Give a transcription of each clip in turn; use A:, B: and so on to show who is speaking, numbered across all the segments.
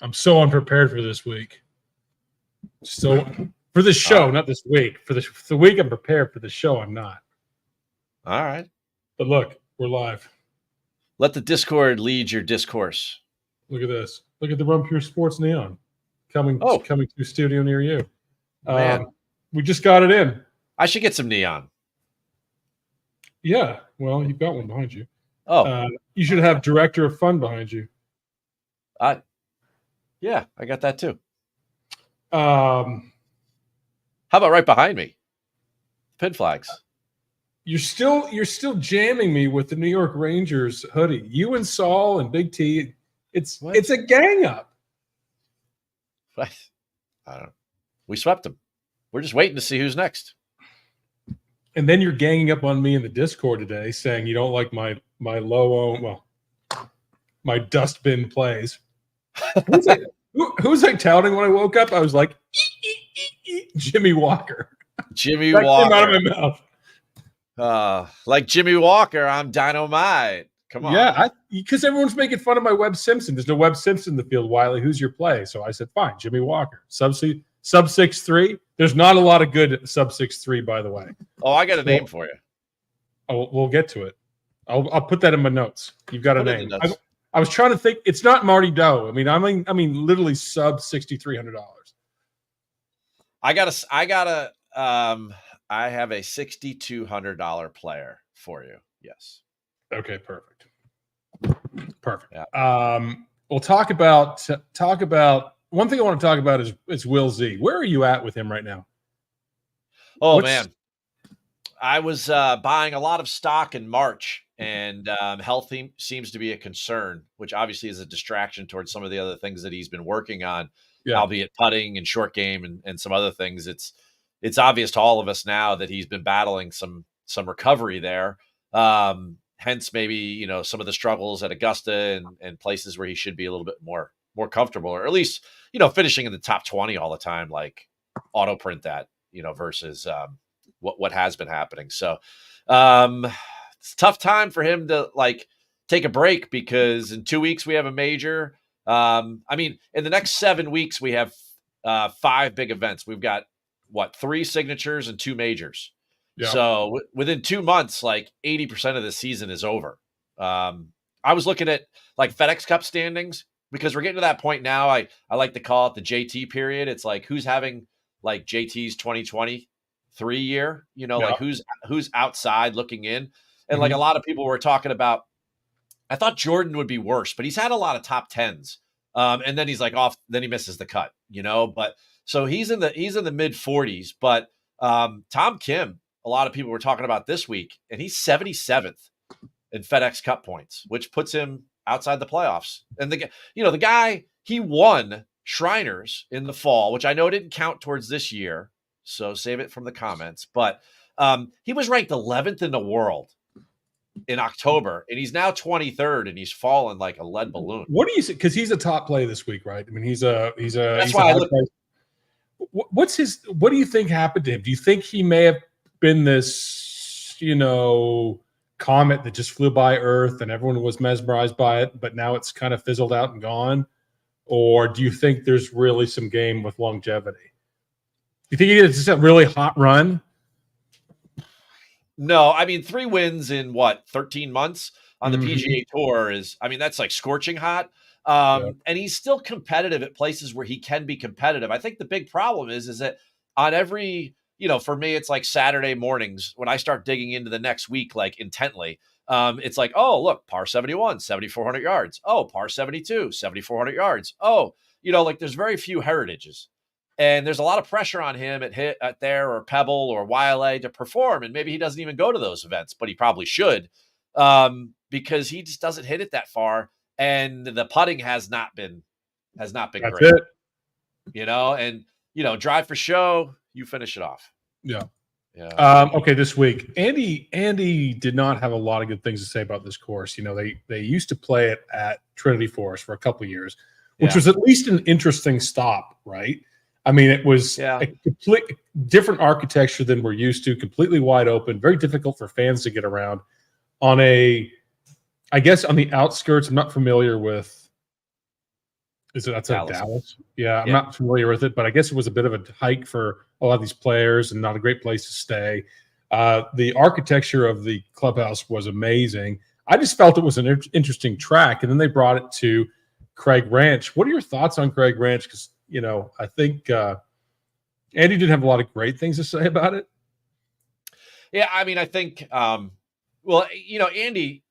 A: I'm so unprepared for this week. So for this show, not this week. For the week, I'm prepared. For the show, I'm not.
B: All right.
A: But look, we're live.
B: Let the Discord lead your discourse.
A: Look at this. Look at the Run Pure Sports Neon coming to a studio near you.
B: Man.
A: We just got it in.
B: I should get some neon.
A: Yeah. Well, you've got one behind you.
B: Oh.
A: You should have Director of Fun behind you.
B: Yeah, I got that too.
A: How
B: about right behind me? Pin flags.
A: You're still jamming me with the New York Rangers hoodie. You and Saul and Big T. It's a gang up.
B: What? I don't know. We swept them. We're just waiting to see who's next.
A: And then you're ganging up on me in the Discord today, saying you don't like my my dustbin plays. Who's I touting when I woke up? I was like, Jimmy Walker.
B: Jimmy
A: that
B: Walker.
A: Came out of my
B: mouth. Like Jimmy Walker, I'm dynamite. Come on.
A: Yeah, because everyone's making fun of my Webb Simpson. There's no Webb Simpson in the field. Wiley, who's your play? So I said, fine, Jimmy Walker. Sub 6'3". There's not a lot of good sub 6'3", by the way.
B: Oh, I got a name for you.
A: Oh, we'll get to it. I'll put that in my notes. You've got a name. I was trying to think. It's not Marty Doe. I mean, literally sub $6,300.
B: I have a $6,200 player for you. Yes.
A: Okay. Perfect. Yeah. We'll talk about one thing I want to talk about is Will Z. Where are you at with him right now?
B: Man, I was buying a lot of stock in March, and health seems to be a concern, which obviously is a distraction towards some of the other things that he's been working on, albeit putting and short game and some other things. It's obvious to all of us now that he's been battling some recovery there. Hence, maybe some of the struggles at Augusta and places where he should be a little bit more comfortable, or at least finishing in the top 20 all the time, like auto print that versus what has been happening. So it's a tough time for him to take a break, because in 2 weeks we have a major. In the next 7 weeks we have 5 big events. We've got 3 signatures and 2 majors. Yeah. So within 2 months, 80% of the season is over. I was looking at FedEx Cup standings, because we're getting to that point now. I like to call it the JT period. It's who's having JT's 2023 year, who's outside looking in. And a lot of people were talking about, I thought Jordan would be worse, but he's had a lot of top 10s. And then he's off, then he misses the cut, but so he's in the mid 40s, but Tom Kim, a lot of people were talking about this week, and he's 77th in FedEx Cup points, which puts him outside the playoffs. And the guy, he won Shriners in the fall, which I know didn't count towards this year, so save it from the comments. But he was ranked 11th in the world in October, and he's now 23rd, and he's fallen like a lead balloon.
A: What do you say? Because he's a top play this week, right? I mean, he's a.
B: That's why I look.
A: What do you think happened to him? Do you think he may have been this, comet that just flew by Earth and everyone was mesmerized by it, but now it's kind of fizzled out and gone? Or do you think there's really some game with longevity? Do you think he gets just a really hot run?
B: No, 3 wins in 13 months on the PGA Tour is, that's scorching hot. And he's still competitive at places where he can be competitive. I think the big problem is that on every, for me, it's Saturday mornings when I start digging into the next week, intently. It's oh, look, par 71, 7,400 yards. Oh, par 72, 7,400 yards. Oh, there's very few heritages. And there's a lot of pressure on him at there or Pebble or YLA to perform. And maybe he doesn't even go to those events, but he probably should, because he just doesn't hit it that far. And the putting has not been great.
A: It.
B: And drive for show, you finish it off.
A: Yeah. Okay, this week, Andy did not have a lot of good things to say about this course. They used to play it at Trinity Forest for a couple of years, which was at least an interesting stop, right? It was a complete different architecture than we're used to, completely wide open, very difficult for fans to get around on I guess on the outskirts. I'm not familiar with Is it that's
B: Dallas.
A: Dallas? Yeah, I'm
B: Yeah.
A: not familiar with it, but I guess it was a bit of a hike for a lot of these players and not a great place to stay. The architecture of the clubhouse was amazing. I just felt it was an interesting track, and then they brought it to Craig Ranch. What are your thoughts on Craig Ranch? Because I think Andy didn't have a lot of great things to say about it.
B: Yeah, I mean, I think, well, Andy.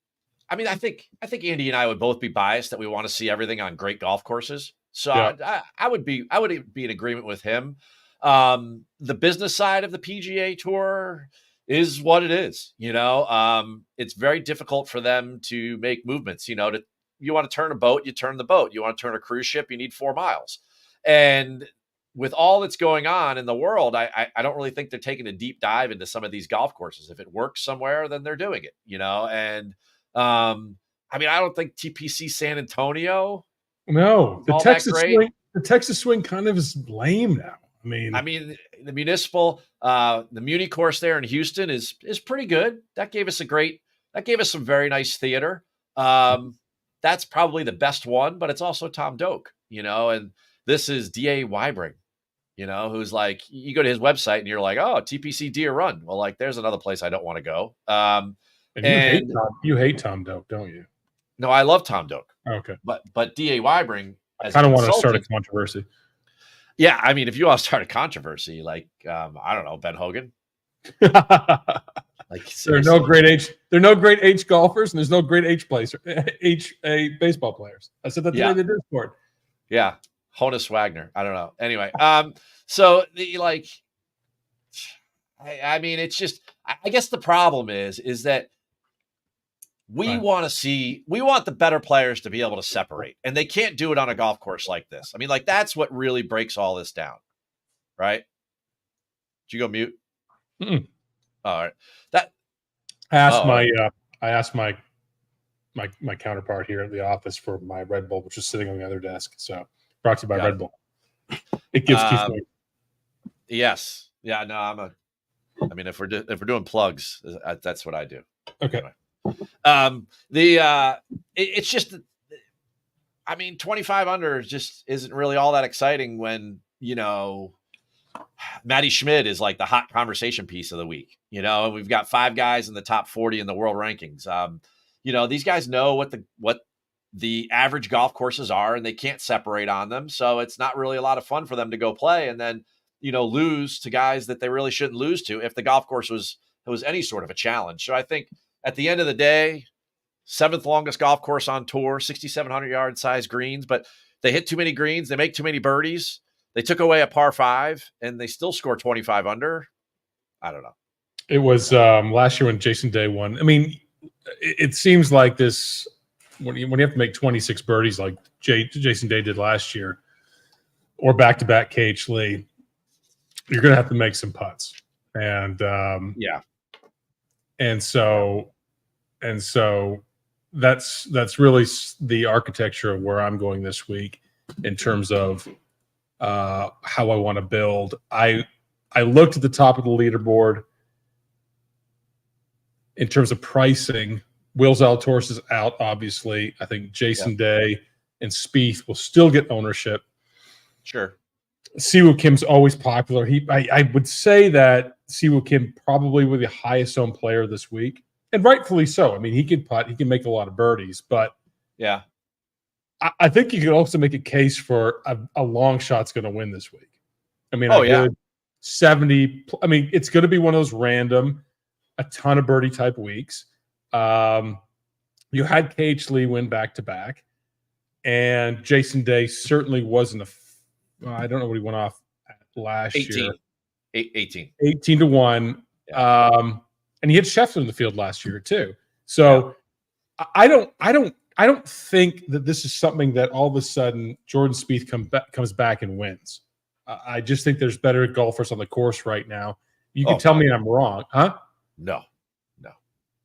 B: I mean, I think Andy and I would both be biased that we want to see everything on great golf courses. So
A: Yeah.
B: I would be in agreement with him. The business side of the PGA Tour is what it is. It's very difficult for them to make movements. You want to turn a boat, you turn the boat. You want to turn a cruise ship, you need 4 miles. And with all that's going on in the world, I don't really think they're taking a deep dive into some of these golf courses. If it works somewhere, then they're doing it. And I mean, I don't think TPC San Antonio.
A: No, the
B: all that
A: Texas
B: great.
A: swing. The Texas swing kind of is lame now.
B: I mean, the municipal, the Muni course there in Houston is pretty good. That gave us some very nice theater. That's probably the best one, but it's also Tom Doak, and this is DA Wybring, who's like, you go to his website and you're like, oh, TPC BYRON. Well, like, there's another place I don't want to go.
A: And you hate Tom Doak, don't you?
B: No, I love Tom Doak.
A: Okay.
B: But DA Wybring,
A: I kind of want to start a controversy.
B: Yeah, I mean, if you want to start a controversy, like I don't know, Ben Hogan. Like,
A: there are no great H golfers, and there's no great H baseball players. I said that today. They did sport.
B: Yeah, Honus Wagner. I don't know. Anyway, so I mean, it's just, I guess the problem is that we want the better players to be able to separate, and they can't do it on a golf course like this. I mean, like, that's what really breaks all this down, right? Did you go mute?
A: Mm-mm.
B: All right.
A: I asked my counterpart here at the office for my Red Bull, which is sitting on the other desk. So brought to you by Red Bull. It gives Keith.
B: Yes. Yeah. No, I mean, if we're doing plugs, that's what I do.
A: Okay.
B: Anyway. It's just, I mean, 25 under just isn't really all that exciting when, Matty Schmid is like the hot conversation piece of the week, and we've got 5 guys in the top 40 in the world rankings. These guys know what the average golf courses are, and they can't separate on them. So it's not really a lot of fun for them to go play and then, lose to guys that they really shouldn't lose to if the golf course was any sort of a challenge. So I think at the end of the day, 7th longest golf course on tour, 6,700 yard size greens, but they hit too many greens. They make too many birdies. They took away a par 5 and they still score 25 under. I don't know.
A: It was last year when Jason Day won. I mean, it seems like this when you have to make 26 birdies like Jason Day did last year, or back-to-back KH Lee, you're going to have to make some putts. And and so that's really the architecture of where I'm going this week in terms of how I want to build. I looked at the top of the leaderboard in terms of pricing. Will Zalatoris is out, obviously. I think Jason Day and Spieth will still get ownership.
B: Sure.
A: Siwoo Kim's always popular. I would say that Siwoo Kim probably was the highest owned player this week, and rightfully so. I mean, he can putt, he can make a lot of birdies, but
B: yeah,
A: I think you could also make a case for a long shot's going to win this week. I mean, 70. I mean, it's going to be one of those random, a ton of birdie type weeks. You had KH Lee win back-to-back, and Jason Day certainly wasn't I don't know what he went off at last year.
B: 18
A: to 1. Yeah. And he had Scheffler in the field last year too. So I don't think that this is something that all of a sudden Jordan Spieth comes back and wins. I just think there's better golfers on the course right now. You can tell me I'm wrong, huh?
B: No.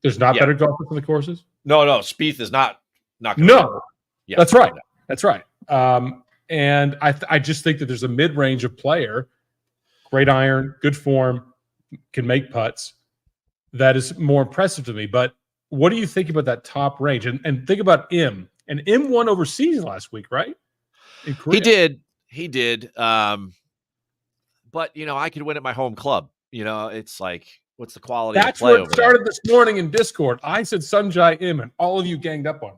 A: There's not better golfers on the courses?
B: No. Spieth is not
A: no. Yeah. That's right. That's right. And I just think that there's a mid-range of player, great iron, good form, can make putts, that is more impressive to me. But what do you think about that top range? And think about Im. And Im won overseas last week, right? in Korea.
B: He did. But I could win at my home club. It's like, what's the quality
A: That's
B: of play
A: what
B: over
A: started
B: there?
A: this morning in Discord. I said Sunjai Im, and all of you ganged up on me.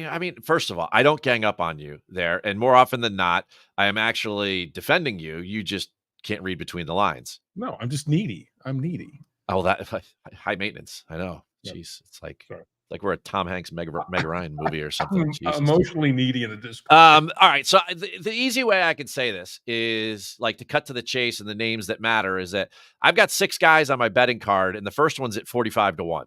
B: I mean, first of all, I don't gang up on you there, and more often than not, I am actually defending you. You just can't read between the lines.
A: No, I'm just needy. I'm needy.
B: Oh, that high maintenance. I know.
A: Yep.
B: Jeez, it's like
A: Sorry.
B: like we're a Tom Hanks Meg Ryan movie or something.
A: I'm emotionally needy in the Discord.
B: All right. So the easy way I can say this is like to cut to the chase and the names that matter is that I've got 6 guys on my betting card, and the first one's at 45-1,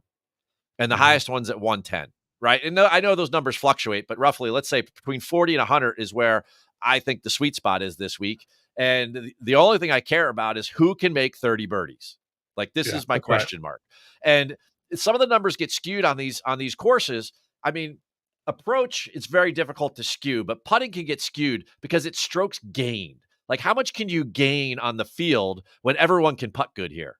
B: and the highest one's at 110. Right. And I know those numbers fluctuate, but roughly, let's say between 40 and 100 is where I think the sweet spot is this week. And the only thing I care about is who can make 30 birdies. Like, this is my question mark. And some of the numbers get skewed on these courses. I mean, approach, it's very difficult to skew, but putting can get skewed because it's strokes gained. Like, how much can you gain on the field when everyone can putt good here?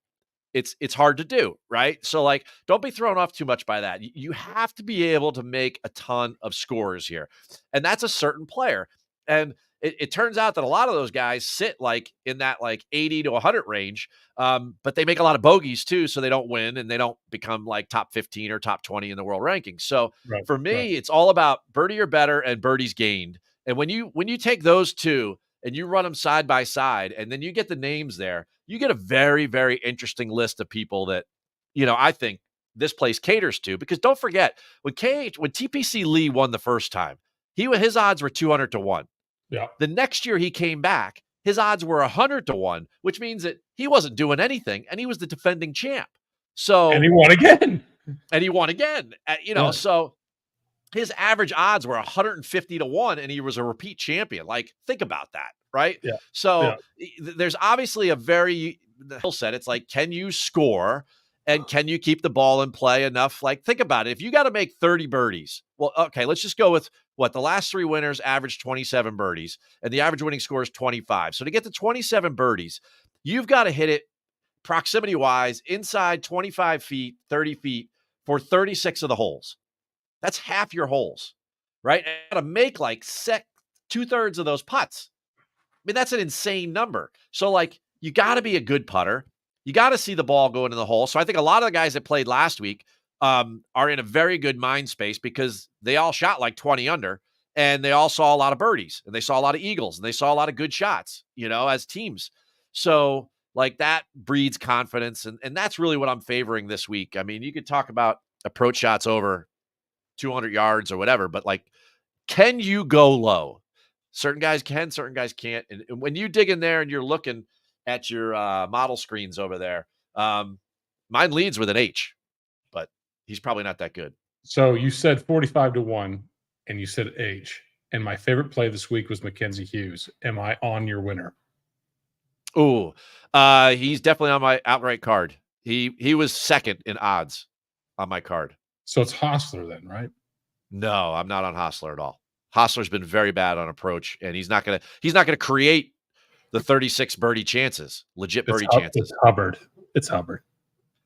B: It's hard to do, right? So, like, don't be thrown off too much by that. You have to be able to make a ton of scores here. And that's a certain player. And it turns out that a lot of those guys sit like in that like 80 to 100 range, but they make a lot of bogeys too, so they don't win and they don't become like top 15 or top 20 in the world rankings. So for me, it's all about birdie or better and birdies gained. And when you take those two and you run them side by side, and then you get the names there, you get a very, very interesting list of people that, I think this place caters to. Because don't forget, when TPC Lee won the first time, his odds were 200-1.
A: Yeah.
B: The next year he came back, his odds were 100-1, which means that he wasn't doing anything, and he was the defending champ. So,
A: and he won again.
B: So his average odds were 150-1, and he was a repeat champion. Like, think about that, right?
A: Yeah.
B: So there's obviously a very skill set. It's like, can you score and can you keep the ball in play enough? Like, think about it. If you got to make 30 birdies, well, okay, let's just go with the last 3 winners averaged 27 birdies, and the average winning score is 25. So to get to 27 birdies, you've got to hit it proximity wise inside 25 feet, 30 feet for 36 of the holes. That's half your holes, right? And to make like 2/3 of those putts. I mean, that's an insane number. So, like, you got to be a good putter. You got to see the ball go into the hole. So I think a lot of the guys that played last week are in a very good mind space because they all shot like 20 under, and they all saw a lot of birdies, and they saw a lot of eagles, and they saw a lot of good shots, as teams. So, like, that breeds confidence, and that's really what I'm favoring this week. I mean, you could talk about approach shots over 200 yards or whatever, but like, can you go low? Certain guys can, certain guys can't. And when you dig in there and you're looking at your model screens over there, mine leads with an H, but he's probably not that good.
A: So you said 45-1 and you said H, and my favorite play this week was Mackenzie Hughes. Am I on your winner?
B: Ooh, he's definitely on my outright card. He was second in odds on my card.
A: So it's Hostler then, right?
B: No, I'm not on Hostler at all. Hostler's been very bad on approach, and he's not gonna create the 36 birdie chances, legit birdie chances.
A: It's Hubbard. It's Hubbard.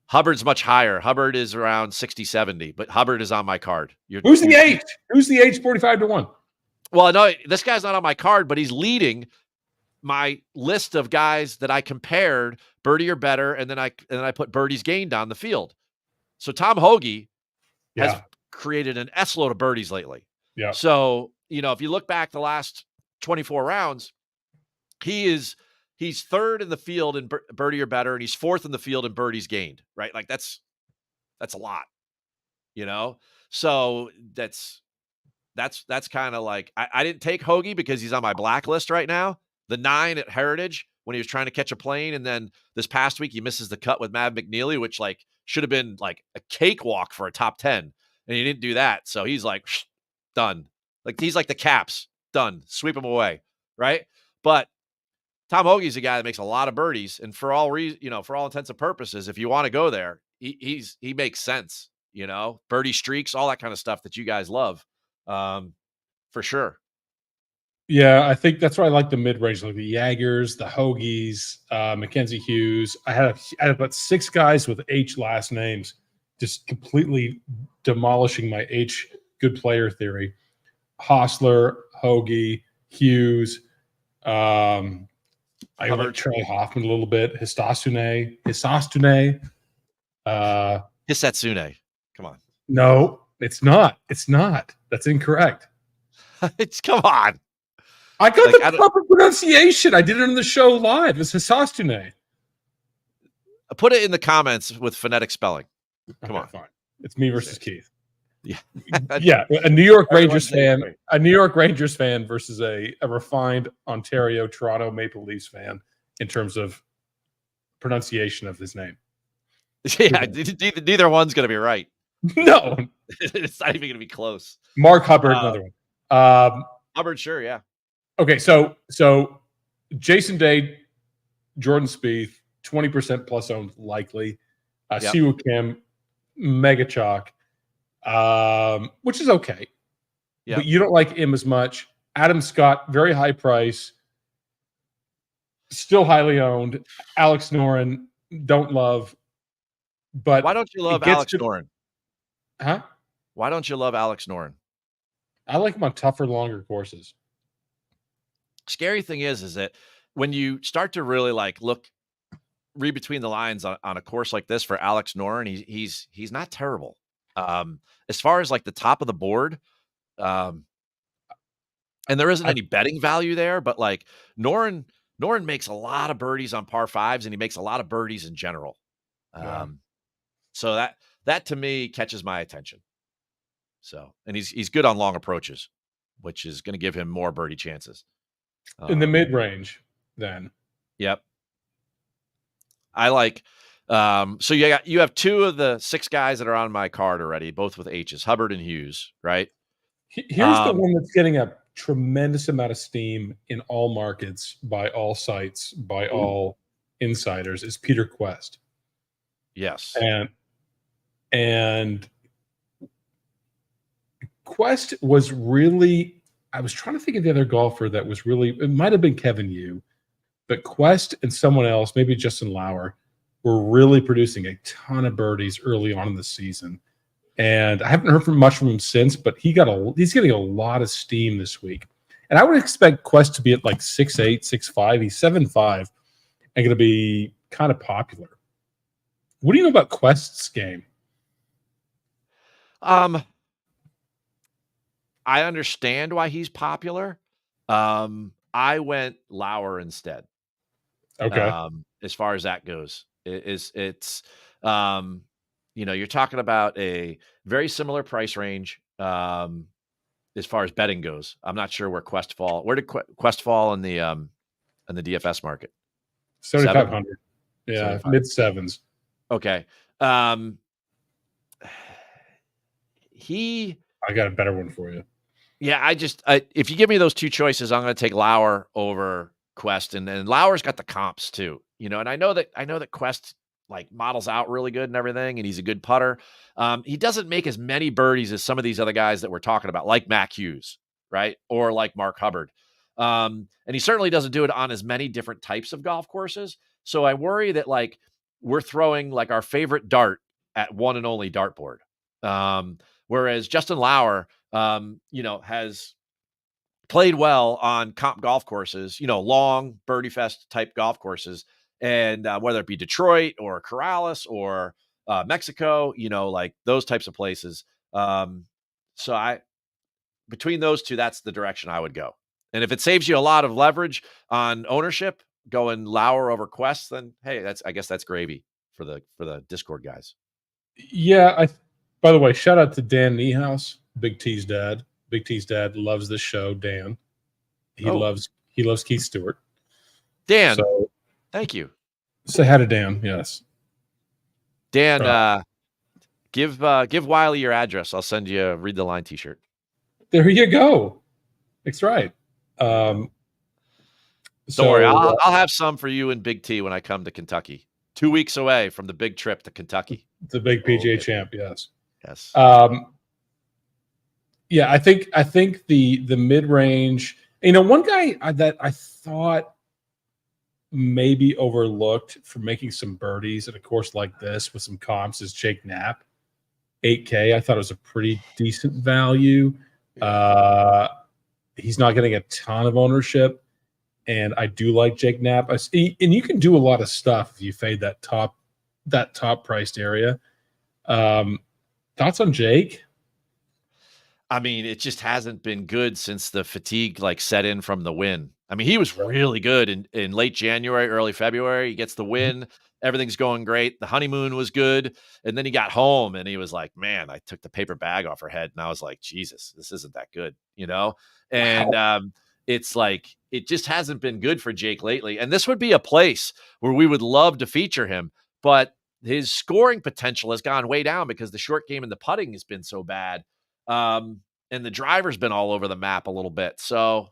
B: Hubbard's much higher. Hubbard is around 60-70, but Hubbard is on my card.
A: Who's the H? Who's the H 45-1?
B: Well, no, this guy's not on my card, but he's leading my list of guys that I compared birdie or better, and then I put birdies gained on the field. So Tom Hoagie has created an S-load of birdies lately.
A: Yeah.
B: So, if you look back the last 24 rounds, he's third in the field in birdie or better, and he's fourth in the field in birdies gained, right? Like, that's a lot, So that's kind of like, I didn't take Hoagie because he's on my blacklist right now. The 9 at Heritage when he was trying to catch a plane, and then this past week he misses the cut with Mav McNeely, which like should have been like a cakewalk for a top 10, and he didn't do that. So he's like, done. Like, he's like the Caps, done. Sweep him away, right? But Tom Hoagie's a guy that makes a lot of birdies, and for all intents and purposes, if you want to go there, he makes sense. Birdie streaks, all that kind of stuff that you guys love, for sure.
A: Yeah, I think that's why I like the mid-range, like the Jaggers, the Hoagies, Mackenzie Hughes. I had about 6 guys with H last names, just completely demolishing my H good player theory. Hostler, Hoagie, Hughes. I
B: Hubbard.
A: like Charlie Hoffman a little bit. Hisasune.
B: Hisatsune. Come on.
A: No, it's not. It's not. That's incorrect.
B: Come on.
A: I got the proper pronunciation. I did it on the show live. It's Hisasune.
B: Put it in the comments with phonetic spelling. Come on.
A: Fine. It's me versus Keith.
B: Yeah.
A: Yeah. A New York Rangers fan. A New York Rangers fan versus a refined Ontario, Toronto Maple Leafs fan in terms of pronunciation of his name.
B: Yeah. Neither one's going to be right.
A: No.
B: It's not even going to be close.
A: Mark Hubbard, another one.
B: Hubbard, sure, yeah.
A: Okay, so Jason Day, Jordan Spieth, 20% plus owned likely. Siwoo Kim, mega chalk, which is okay. Yep. But you don't like him as much. Adam Scott, very high price, still highly owned. Alex Noren, don't love. But
B: why don't you love Alex Noren?
A: Huh?
B: Why don't you love Alex Noren?
A: I like him on tougher, longer courses.
B: Scary thing is that when you start to really read between the lines on a course like this for Alex Noren, he's not terrible. As far as like the top of the board, and there isn't any betting value there, but like Noren makes a lot of birdies on par fives, and he makes a lot of birdies in general. So that to me catches my attention. So, and he's good on long approaches, which is going to give him more birdie chances.
A: In the mid-range, then.
B: Yep. I like so you have two of the six guys that are on my card already, both with H's, Hubbard and Hughes, right?
A: Here's the one that's getting a tremendous amount of steam in all markets, by all sites, by all insiders, is Peter Quest.
B: Yes.
A: And Quest was really, I was trying to think of the other golfer that was really, it might have been Kevin Yu, but Quest and someone else, maybe Justin Lauer, were really producing a ton of birdies early on in the season. And I haven't heard much from him since, but he's getting a lot of steam this week. And I would expect Quest to be at like 6'8", 6'5". He's 7'5", and going to be kind of popular. What do you know about Quest's game?
B: I understand why he's popular. I went Lauer instead.
A: Okay.
B: As far as that goes, it's you're talking about a very similar price range. As far as betting goes, I'm not sure where Quest fall. Where did Quest fall in the DFS market?
A: 7,500. Yeah, mid sevens.
B: Okay. I
A: got a better one for you.
B: Yeah, if you give me those two choices, I'm going to take Lauer over Quest, and Lauer's got the comps too, and I know that Quest like models out really good and everything, and he's a good putter. He doesn't make as many birdies as some of these other guys that we're talking about, like Mac Hughes, right? Or like Mark Hubbard. And he certainly doesn't do it on as many different types of golf courses. So I worry that like we're throwing like our favorite dart at one and only dartboard. Whereas Justin Lauer, has played well on comp golf courses, long birdie fest type golf courses. And whether it be Detroit or Corrales or Mexico, like those types of places. So between those two, that's the direction I would go. And if it saves you a lot of leverage on ownership, going Lauer over Quest, then hey, I guess that's gravy for the Discord guys.
A: Yeah. By the way, shout out to Dan Niehaus, Big T's dad. Big T's dad loves this show. Dan, he loves Keith Stewart.
B: Dan, thank you.
A: Say hi to Dan. Yes,
B: Dan. Give Wiley your address. I'll send you a Read the Line T-shirt.
A: There you go. That's right.
B: Don't worry. I'll have some for you and Big T when I come to Kentucky. 2 weeks away from the big trip to Kentucky.
A: The big PGA champ. Yes.
B: Yes.
A: Yeah, I think the mid range. One guy that I thought maybe overlooked for making some birdies at a course like this with some comps is Jake Knapp, 8K. I thought it was a pretty decent value. He's not getting a ton of ownership, and I do like Jake Knapp. And you can do a lot of stuff if you fade that top priced area. Thoughts on Jake?
B: I mean, it just hasn't been good since the fatigue set in from the win. I mean, he was really good in late January, early February. He gets the win. Everything's going great. The honeymoon was good. And then he got home and he was like, man, I took the paper bag off her head. And I was like, Jesus, this isn't that good, And it's like, it just hasn't been good for Jake lately. And this would be a place where we would love to feature him. But his scoring potential has gone way down because the short game and the putting has been so bad. And the driver's been all over the map a little bit. So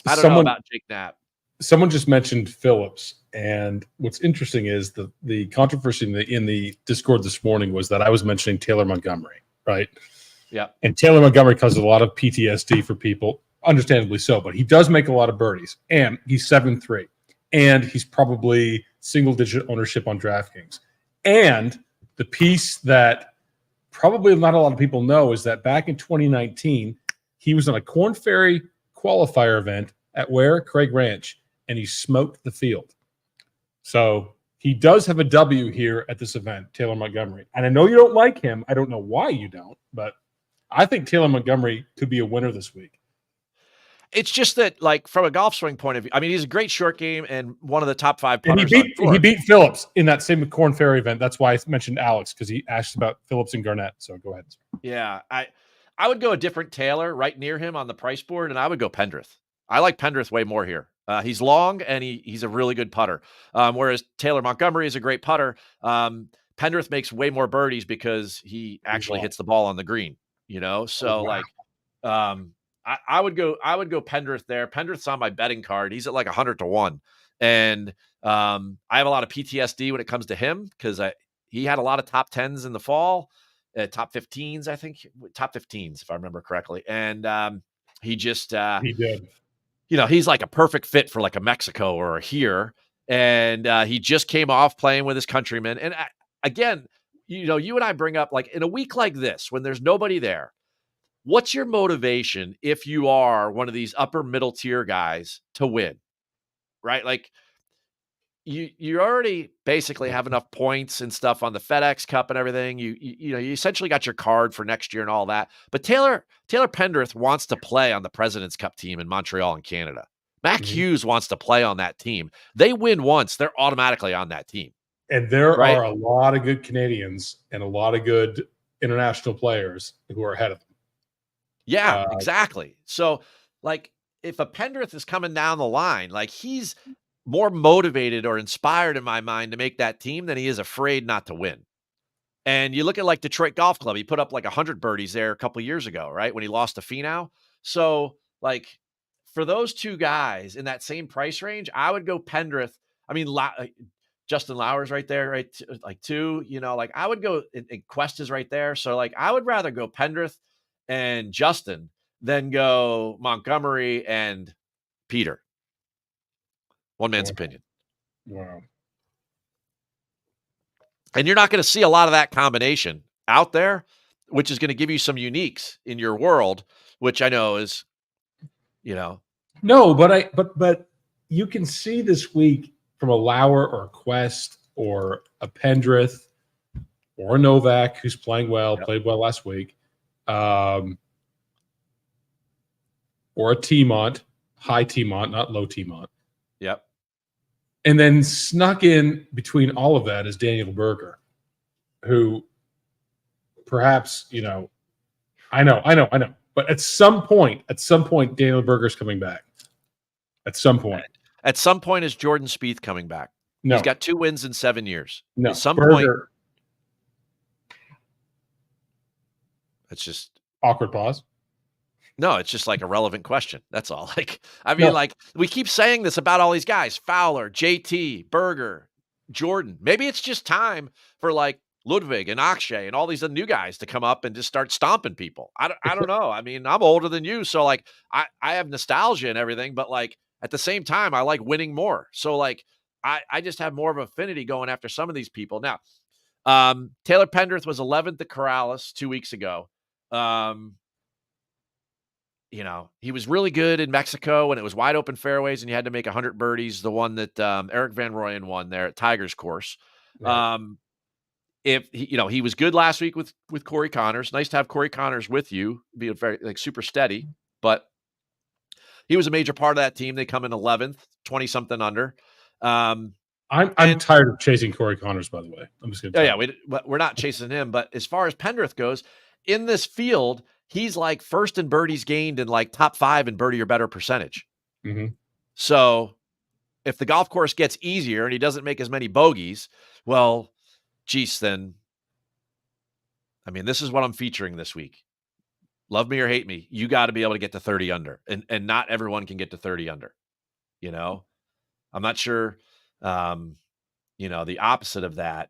B: I don't know about Jake Knapp.
A: Someone just mentioned Phillips. And what's interesting is the controversy in the Discord this morning was that I was mentioning Taylor Montgomery, right?
B: Yeah.
A: And Taylor Montgomery causes a lot of PTSD for people, understandably so, but he does make a lot of birdies. And he's 7-3. And he's probably single-digit ownership on DraftKings. And the piece that probably not a lot of people know is that back in 2019, he was on a Korn Ferry qualifier event at Craig Ranch, and he smoked the field. So he does have a W here at this event, Taylor Montgomery. And I know you don't like him. I don't know why you don't, but I think Taylor Montgomery could be a winner this week.
B: It's just that, from a golf swing point of view, I mean, he's a great short game and one of the top 5 putters.
A: And he beat Phillips in that same Korn Ferry event. That's why I mentioned Alex, because he asked about Phillips and Garnett. So go ahead.
B: Yeah, I would go a different Taylor right near him on the price board, and I would go Pendrith. I like Pendrith way more here. He's long, and he's a really good putter, whereas Taylor Montgomery is a great putter. Pendrith makes way more birdies because he actually hits the ball on the green, So, I would go Pendrith there. Pendrith's on my betting card. He's at 100-1. And I have a lot of PTSD when it comes to him because he had a lot of top 10s in the fall, top 15s, I think, top 15s, if I remember correctly. And he just,
A: he did.
B: He's like a perfect fit for a Mexico or a here. And he just came off playing with his countrymen. And again, you and I bring up in a week like this, when there's nobody there, what's your motivation if you are one of these upper middle tier guys to win, right? You already basically have enough points and stuff on the FedEx Cup and everything. You essentially got your card for next year and all that. But Taylor Pendrith wants to play on the President's Cup team in Montreal and Canada. Mac Hughes wants to play on that team. They win once, they're automatically on that team.
A: And there are a lot of good Canadians and a lot of good international players who are ahead of them.
B: Yeah, exactly. So, if a Pendrith is coming down the line, he's more motivated or inspired in my mind to make that team than he is afraid not to win. And you look at Detroit Golf Club, he put up 100 birdies there a couple of years ago, right? When he lost to Finau. So, for those two guys in that same price range, I would go Pendrith. I mean, Justin Lauer's right there, right? Two, I would go, and Quest is right there. So, I would rather go Pendrith and Justin than go Montgomery and Peter. One man's opinion.
A: Wow.
B: And you're not going to see a lot of that combination out there, which is going to give you some uniques in your world, which I know is,
A: No, but you can see this week from a Lauer or a Quest or a Pendrith or a Novak who's playing well, played well last week, or a Tmont, high Tmont, not low Tmont.
B: Yep.
A: And then snuck in between all of that is Daniel Berger, who perhaps, I know. But at some point, Daniel Berger's coming back. At some point.
B: At some point, is Jordan Spieth coming back?
A: No.
B: He's got 2 wins in 7 years.
A: No.
B: At some
A: Berger,
B: point. It's just.
A: Awkward pause.
B: No, it's just a relevant question. That's all. We keep saying this about all these guys, Fowler, JT, Berger, Jordan. Maybe it's just time for Ludwig and Akshay and all these new guys to come up and just start stomping people. I don't know. I mean, I'm older than you. So I have nostalgia and everything, but at the same time, I like winning more. So I just have more of an affinity going after some of these people. Now, Taylor Pendrith was 11th at Corrales 2 weeks ago. He was really good in Mexico when it was wide open fairways and you had to make 100 birdies. The one that Eric Van Rooyen won there at Tigers course.
A: Right.
B: If he was good last week with Corey Connors. Nice to have Corey Connors with you, be very super steady, but he was a major part of that team. They come in 11th, 20 something under.
A: I'm tired of chasing Corey Connors, by the way. I'm just going to
B: we're not chasing him, but as far as Pendrith goes, in this field, he's like first in birdies gained and like top 5 in birdie or better percentage.
A: Mm-hmm.
B: So if the golf course gets easier and he doesn't make as many bogeys, well, geez, then, I mean, this is what I'm featuring this week. Love me or hate me, you got to be able to get to 30 under, and not everyone can get to 30 under. I'm not sure. The opposite of that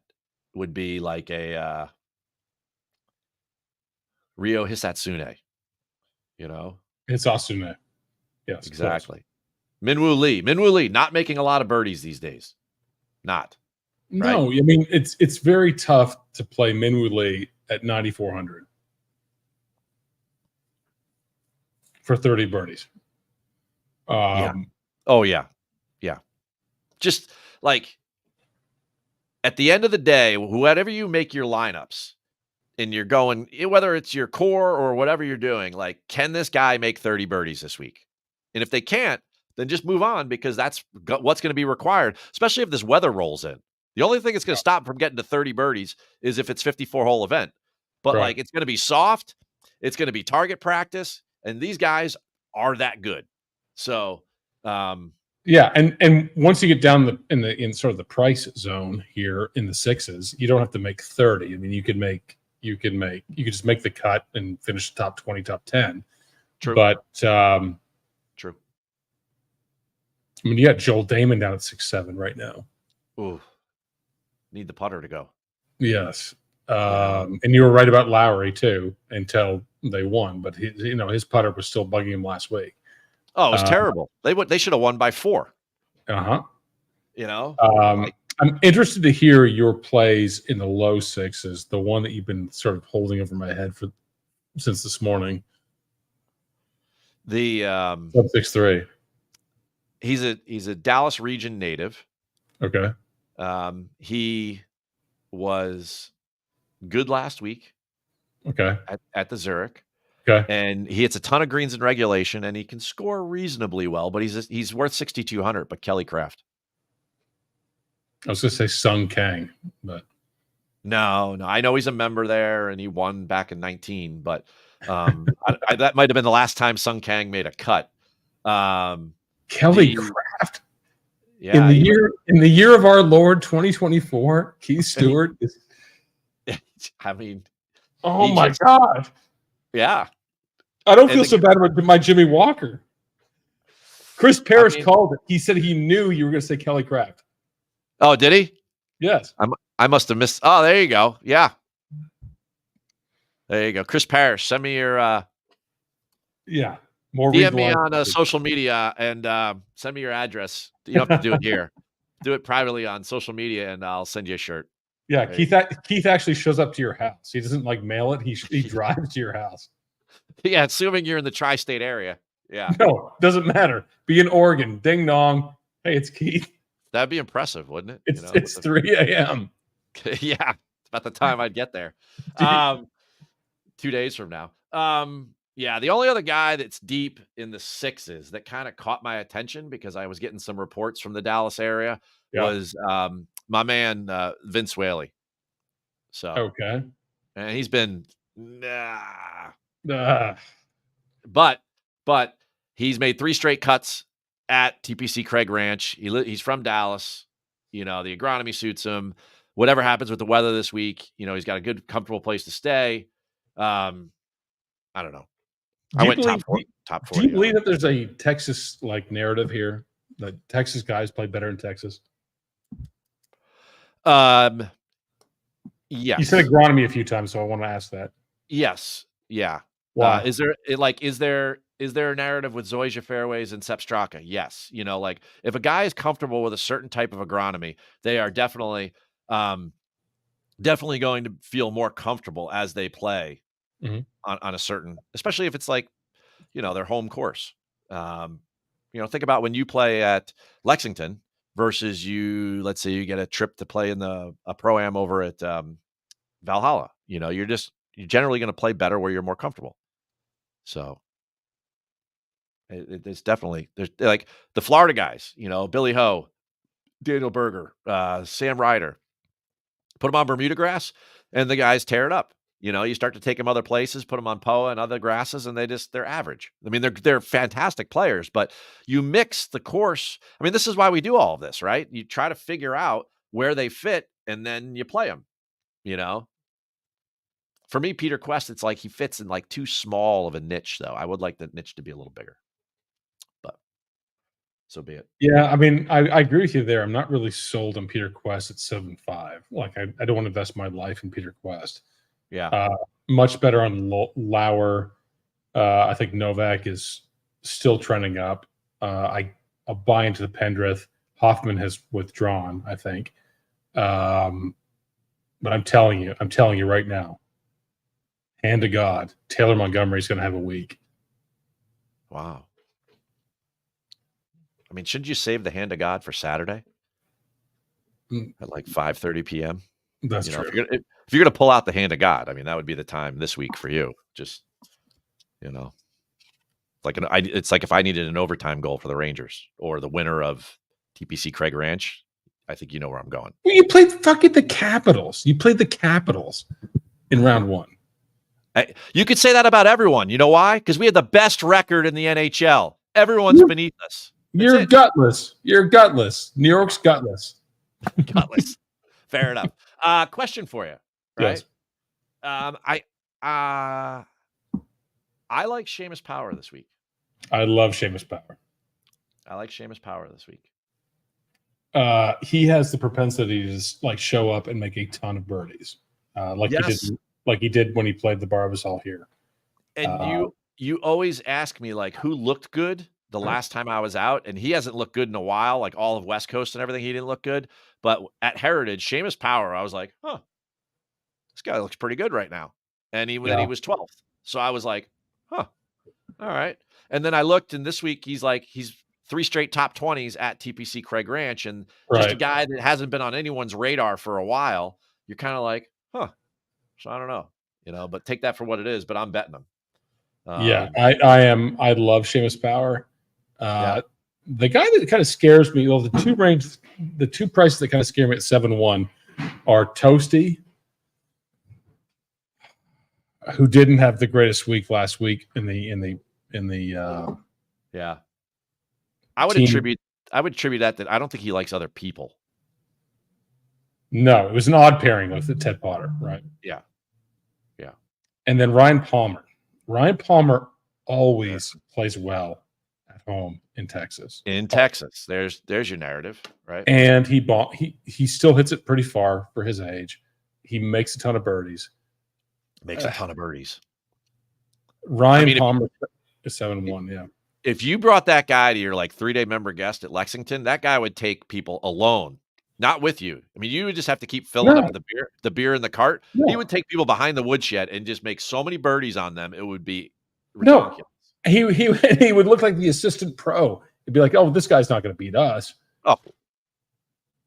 B: would be like a Ryo Hisatsune.
A: Hisatsune. Yes,
B: exactly. Minwoo Lee, not making a lot of birdies these days. Not.
A: No, right? I mean, it's very tough to play Minwoo Lee at 9,400 for 30 birdies.
B: Yeah. Oh, yeah. Yeah. Just like at the end of the day, whatever you make your lineups and you're going, whether it's your core or whatever you're doing, like, can this guy make 30 birdies this week? And if they can't, then just move on, because that's what's going to be required, especially if this weather rolls in. The only thing that's going to stop him from getting to 30 birdies is if it's 54-hole event. But like, it's going to be soft. It's going to be target practice. And these guys are that good. So,
A: yeah. And once you get down in sort of the price zone here in the 6s, you don't have to make 30. I mean, you could just make the cut and finish the top 20, top 10.
B: True.
A: But,
B: true.
A: I mean, you got Joel Damon down at 6'7" right now.
B: Ooh. Need the putter to go.
A: Yes. And you were right about Lowry too until they won, but his putter was still bugging him last week.
B: Oh, it was terrible. They should have won by 4.
A: Uh-huh.
B: I'm
A: interested to hear your plays in the low 6s, the one that you've been sort of holding over my head since this morning.
B: The
A: 6'3".
B: He's a Dallas region native.
A: Okay.
B: He was good last week.
A: Okay.
B: At the Zurich.
A: Okay.
B: And he hits a ton of greens in regulation, and he can score reasonably well, but he's worth 6,200. But Kelly Craft.
A: I was going to say Sung Kang, but
B: no. I know he's a member there, and he won back in 19. But that might have been the last time Sung Kang made a cut.
A: Kelly Craft.
B: Yeah.
A: In the year of our Lord 2024, Keith Stewart is.
B: I mean,
A: oh my God.
B: Yeah.
A: I don't feel so bad about my Jimmy Walker. Chris Parrish called it. He said he knew you were going to say Kelly Craft.
B: Oh, did he?
A: Yes.
B: I must have missed. Oh, there you go. Yeah. There you go. Chris Parrish, send me your
A: yeah. More
B: DM me on social media and send me your address. You don't have to do it here. Do it privately on social media, and I'll send you a shirt.
A: Yeah, Keith actually shows up to your house. He doesn't like mail it. He drives to your house.
B: Yeah, assuming you're in the tri-state area. Yeah.
A: No, doesn't matter. Be in Oregon. Ding dong. Hey, it's Keith.
B: That'd be impressive, wouldn't it?
A: It's 3 a.m.
B: Yeah, it's about the time I'd get there. 2 days from now. Yeah, the only other guy that's deep in the 6s that kind of caught my attention because I was getting some reports from the Dallas area was my man Vince Whaley. So
A: okay,
B: and he's been but he's made 3 straight cuts at TPC Craig Ranch. He's from Dallas. The agronomy suits him. Whatever happens with the weather this week, he's got a good, comfortable place to stay. I don't know. I went top 40.
A: Do you believe that there's a Texas narrative here that Texas guys play better in Texas?
B: Yes.
A: You said agronomy a few times, so I want to ask that.
B: Yes. Yeah.
A: Why?
B: Is there a narrative with Zoysia fairways and Sepp Straka? Yes. If a guy is comfortable with a certain type of agronomy, they are definitely going to feel more comfortable as they play on a certain, especially if it's like, their home course. Think about when you play at Lexington versus let's say you get a trip to play in a pro-am over at Valhalla. You're generally going to play better where you're more comfortable. So it's definitely, there's like the Florida guys, Billy Ho, Daniel Berger, Sam Ryder, put them on Bermuda grass and the guys tear it up. You start to take them other places, put them on POA and other grasses, and they're average. I mean, they're fantastic players, but you mix the course. I mean, this is why we do all of this, right? You try to figure out where they fit, and then you play them. For me, Peter Quest, it's like he fits in like too small of a niche, though. I would like the niche to be a little bigger, but so be it.
A: Yeah, I mean, I agree with you there. I'm not really sold on Peter Quest at 7.5. Like, I don't want to invest my life in Peter Quest.
B: Yeah.
A: Much better on Lauer. I think Novak is still trending up. I'll buy into the Pendrith. Hoffman has withdrawn, I think. But I'm telling you right now, hand to God, Taylor Montgomery's going to have a week.
B: Wow. I mean, shouldn't you save the hand of God for Saturday at like 5:30 p.m.?
A: That's true.
B: If you're going to pull out the hand of God, I mean, that would be the time this week for you. Just, it's like if I needed an overtime goal for the Rangers or the winner of TPC Craig Ranch, I think you know where I'm going.
A: Well, you played fucking the Capitals. You played the Capitals in round one.
B: You could say that about everyone. You know why? Because we had the best record in the NHL. Everyone's beneath us.
A: You're gutless. You're gutless. New York's gutless.
B: Gutless. Fair enough. Question for you, right? Yes. I like Seamus Power this week.
A: I love Seamus Power.
B: I like Seamus Power this week.
A: He has the propensity to just like show up and make a ton of birdies, he did when he played the Barbasol here.
B: And you always ask me like who looked good the last time I was out, and he hasn't looked good in a while. Like all of West Coast and everything, he didn't look good. But at Heritage, Seamus Power, I was like, this guy looks pretty good right now. And he was 12th, so I was like, all right. And then I looked, and this week he's 3 straight top 20s at TPC Craig Ranch, and just a guy that hasn't been on anyone's radar for a while. You're kind of like, so I don't know, but take that for what it is. But I'm betting him.
A: I am. I love Seamus Power. The guy that kind of scares me, the two prices that kind of scare me at 7-1 are Toasty, who didn't have the greatest week last week in the
B: I would attribute that I don't think he likes other people.
A: No, it was an odd pairing with Ted Potter, right?
B: Yeah.
A: And then Ryan Palmer. Ryan Palmer always plays well at home in Texas.
B: There's your narrative, right?
A: And he still hits it pretty far for his age. He makes a ton of birdies. Ryan Palmer is 7-1, yeah.
B: If you brought that guy to your 3-day member guest at Lexington, that guy would take people alone, not with you. I mean, you would just have to keep filling up the beer in the cart. No. He would take people behind the woodshed and just make so many birdies on them. It would be ridiculous.
A: No, he would look like the assistant pro. He'd be like, "Oh, this guy's not going to beat us."
B: Oh,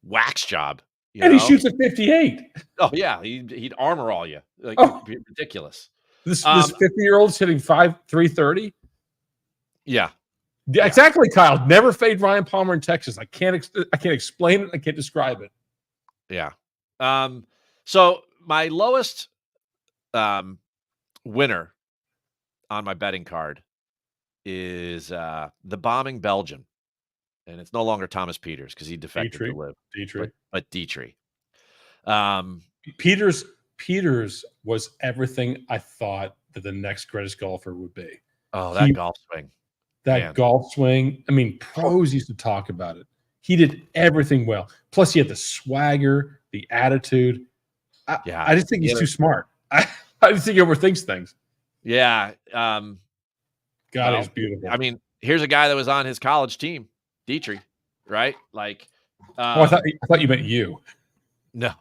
B: wax job.
A: He shoots at 58.
B: Oh yeah, he'd armor all you. It'd be ridiculous.
A: This 50-year-old's hitting 330.
B: Yeah,
A: exactly, Kyle. Never fade Ryan Palmer in Texas. I can't explain it. I can't describe it.
B: Yeah. So my lowest winner on my betting card is the bombing Belgian, and it's no longer Thomas Pieters because he defected to live. But Dietrich.
A: Pieters was everything I thought that the next greatest golfer would be.
B: Oh, that golf swing.
A: Golf swing. I mean, pros used to talk about it. He did everything well. Plus, he had the swagger, the attitude. I just think he's too smart. I just think he overthinks things.
B: Yeah.
A: He's beautiful.
B: I mean, here's a guy that was on his college team, Dietrich, right?
A: I thought you meant you.
B: No.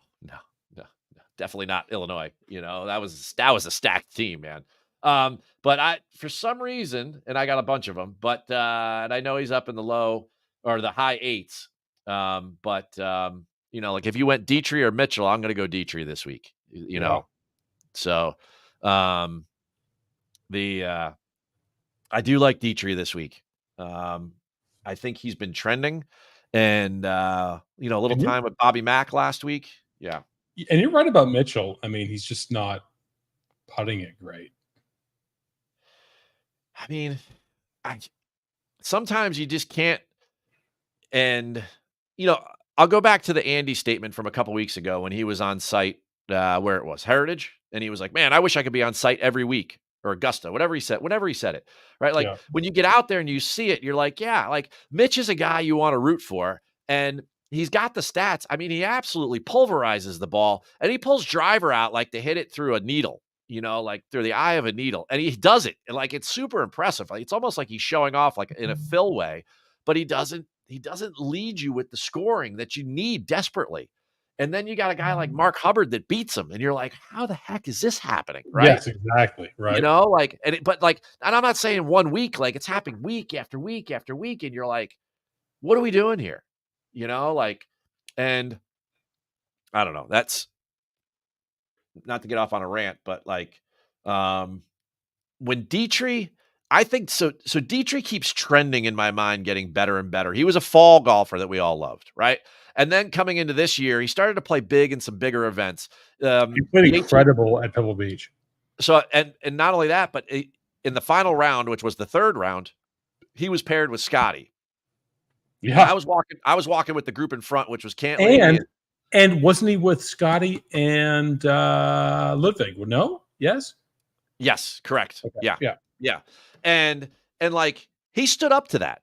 B: definitely not Illinois. That was a stacked team, man. But for some reason, and I got a bunch of them, but and I know he's up in the low or the high eights. Like if you went Dietrich or Mitchell, I'm going to go Dietrich this week. So I do like Dietrich this week. I think he's been trending, and a little time with Bobby Mack last week. Yeah,
A: and you're right about Mitchell. I mean, he's just not putting it great.
B: I mean, sometimes you just can't. And I'll go back to the Andy statement from a couple weeks ago when he was on site, where it was Heritage, and he was like, "Man, I wish I could be on site every week." Or Augusta, whatever he said, it, right? Like when you get out there and you see it, you're like, yeah, like Mitch is a guy you want to root for. And he's got the stats. I mean, he absolutely pulverizes the ball, and he pulls driver out like to hit it through a needle, like through the eye of a needle. And he does it. And like, it's super impressive. Like, it's almost like he's showing off like in a Phil way, but he doesn't lead you with the scoring that you need desperately. And then you got a guy like Mark Hubbard that beats him, and you're like, how the heck is this happening? Right?
A: Yes, exactly. Right.
B: And I'm not saying 1 week, like it's happening week after week after week. And you're like, what are we doing here? And I don't know. That's not to get off on a rant, but when Dietrich, I think so Dietrich keeps trending in my mind, getting better and better. He was a fall golfer that we all loved, right? And then coming into this year, he started to play big in some bigger events.
A: He played incredible at Pebble Beach.
B: So, and not only that, but in the final round, which was the third round, he was paired with Scotty.
A: Yeah,
B: I was walking with the group in front, which was Cantley.
A: And wasn't he with Scotty and Ludwig? No? Yes,
B: correct.
A: Okay.
B: Yeah. And like he stood up to that.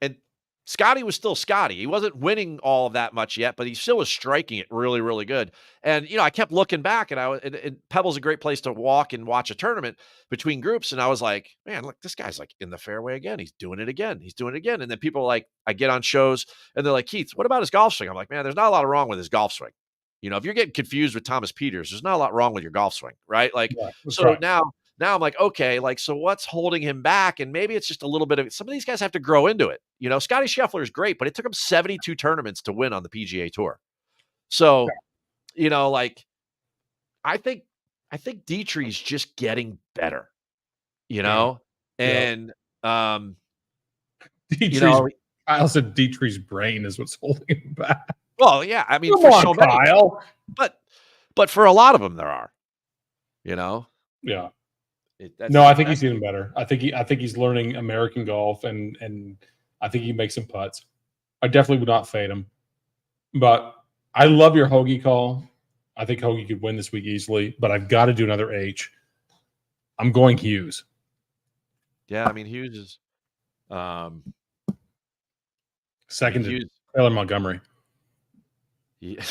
B: And Scotty was still Scotty. He wasn't winning all of that much yet, but he still was striking it really, really good. And I kept looking back, and Pebble's a great place to walk and watch a tournament between groups. And I was like, man, look, this guy's like in the fairway again. He's doing it again. And then people are like, I get on shows and they're like, Keith, what about his golf swing? I'm like, man, there's not a lot wrong with his golf swing. If you're getting confused with Thomas Peters, there's not a lot wrong with your golf swing, right? Like, right. Now I'm like, okay, like, so what's holding him back? And maybe it's just a little bit of, some of these guys have to grow into it. Scotty Scheffler is great, but it took him 72 tournaments to win on the PGA Tour. So, I think Dietrich's just getting better, and,
A: I also Dietrich's brain is what's holding him back.
B: Well, yeah. I mean,
A: Come on, Kyle.
B: But for a lot of them, there are,
A: Yeah. I think he's getting better. I think he's learning American golf, and I think he makes some putts. I definitely would not fade him, but I love your Hoagie call. I think Hoagie could win this week easily, but I've got to do another H. I'm going Hughes.
B: Yeah, I mean Hughes is
A: second to Taylor Montgomery.
B: Yeah.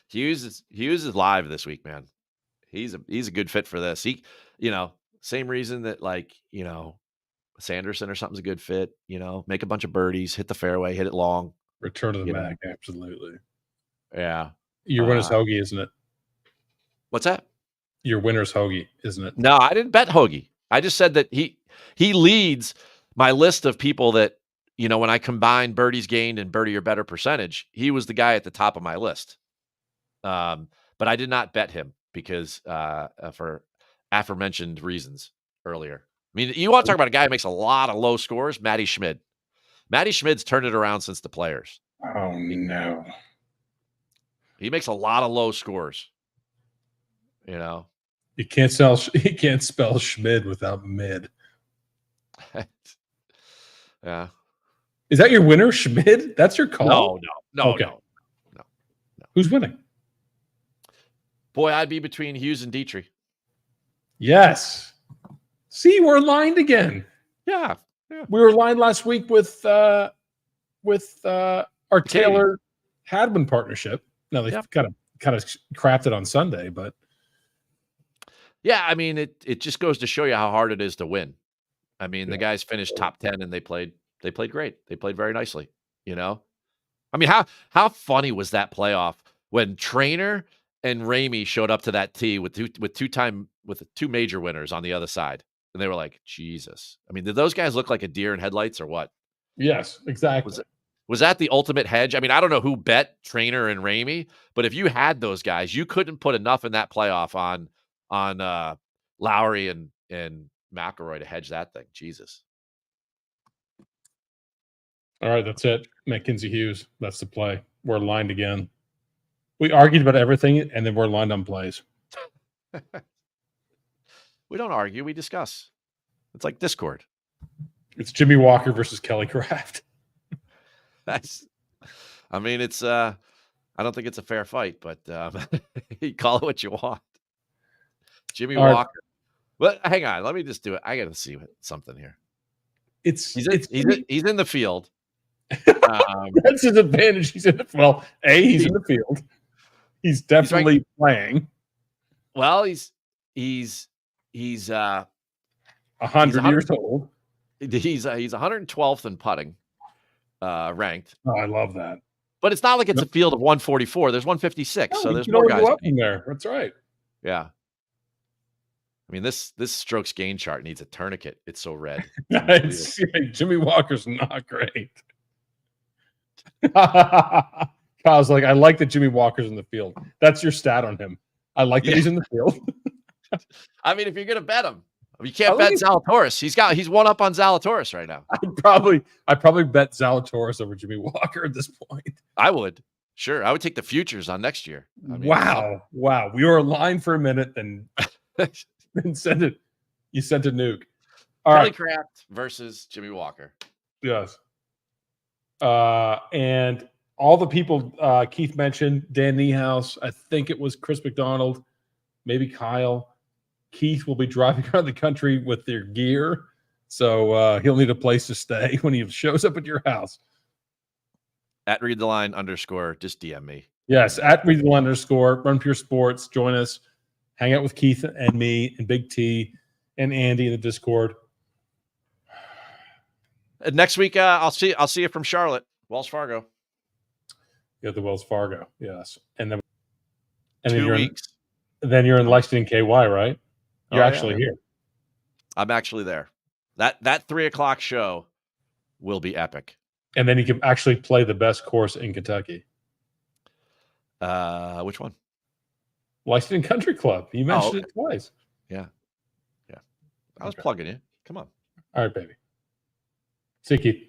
B: Hughes is live this week, man. He's a good fit for this. He, same reason that Sanderson or something's a good fit, make a bunch of birdies, hit the fairway, hit it long.
A: Return to the Mac, absolutely.
B: Yeah.
A: Your winner's Hoagie, isn't it?
B: What's that?
A: Your winner's Hoagie, isn't it?
B: No, I didn't bet Hoagie. I just said that he leads my list of people that, when I combine birdies gained and birdie or better percentage, he was the guy at the top of my list. But I did not bet him because for aforementioned reasons earlier. I mean, you want to talk about a guy who makes a lot of low scores? Matty Schmid. Matty Schmid's turned it around since the Players.
A: Oh, no.
B: He makes a lot of low scores.
A: You can't spell Schmid without mid.
B: Yeah.
A: Is that your winner, Schmid? That's your call?
B: No.
A: Who's winning?
B: Boy, I'd be between Hughes and Dietrich.
A: Yes. See, we're aligned again.
B: Yeah.
A: We were aligned last week with our Taylor Hadwin partnership. Now they kind of crapped it on Sunday, but
B: yeah, I mean it just goes to show you how hard it is to win. I mean, the guys finished top 10 and they played great. They played very nicely, I mean, how funny was that playoff when Trainer and Ramey showed up to that tee with two major winners on the other side, and they were like, Jesus. I mean, did those guys look like a deer in headlights or what?
A: Yes, exactly.
B: Was that the ultimate hedge? I mean, I don't know who bet Trainer and Ramey, but if you had those guys, you couldn't put enough in that playoff on Lowry and McIlroy to hedge that thing. Jesus.
A: All right, that's it. Mackenzie Hughes. That's the play. We're aligned again. We argued about everything, and then we're aligned on plays.
B: We don't argue. We discuss. It's like Discord.
A: It's Jimmy Walker versus Kelly Craft.
B: I mean, it's I don't think it's a fair fight, but you call it what you want. Jimmy Walker. But hang on, let me just do it. I got to see something here. He's in the field.
A: That's his advantage. He's in the he's in the field. He's definitely playing.
B: Well, he's
A: 100 years old.
B: He's 112th in putting, ranked.
A: Oh, I love that.
B: But it's not like it's a field of 144. There's 156.
A: No,
B: so there's more guys
A: up in there. That's right.
B: Yeah. I mean, this strokes gain chart needs a tourniquet. It's so red.
A: Jimmy Walker's not great. Kyle's like, I like that Jimmy Walker's in the field. That's your stat on him. I like that he's in the field.
B: I mean, if you're gonna bet him, you can't bet Zalatoris. He's one up on Zalatoris right now.
A: I'd probably bet Zalatoris over Jimmy Walker at this point.
B: I would. Sure. I would take the futures on next year. I mean,
A: wow. We were aligned for a minute, then sent it. You sent a nuke. All
B: Kelly
A: right.
B: Craft versus Jimmy Walker.
A: Yes. And all the people Keith mentioned, Dan Niehaus, I think it was Chris McDonald, maybe Kyle. Keith will be driving around the country with their gear, so he'll need a place to stay when he shows up at your house.
B: At Read the Line _ just DM me.
A: Yes, at Read the Line _ Run Pure Sports. Join us. Hang out with Keith and me and Big T and Andy in the Discord.
B: Next week, I'll see you from Charlotte, Wells Fargo.
A: Yeah, the Wells Fargo. Yes, and then
B: 2 weeks.
A: Then you're in Lexington, KY, right? You're actually here.
B: I'm actually there. That 3:00 show will be epic.
A: And then you can actually play the best course in Kentucky.
B: Which one?
A: Lexington Country Club. You mentioned it twice.
B: Yeah. I was plugging you. Come on.
A: All right, baby. See you, Keith.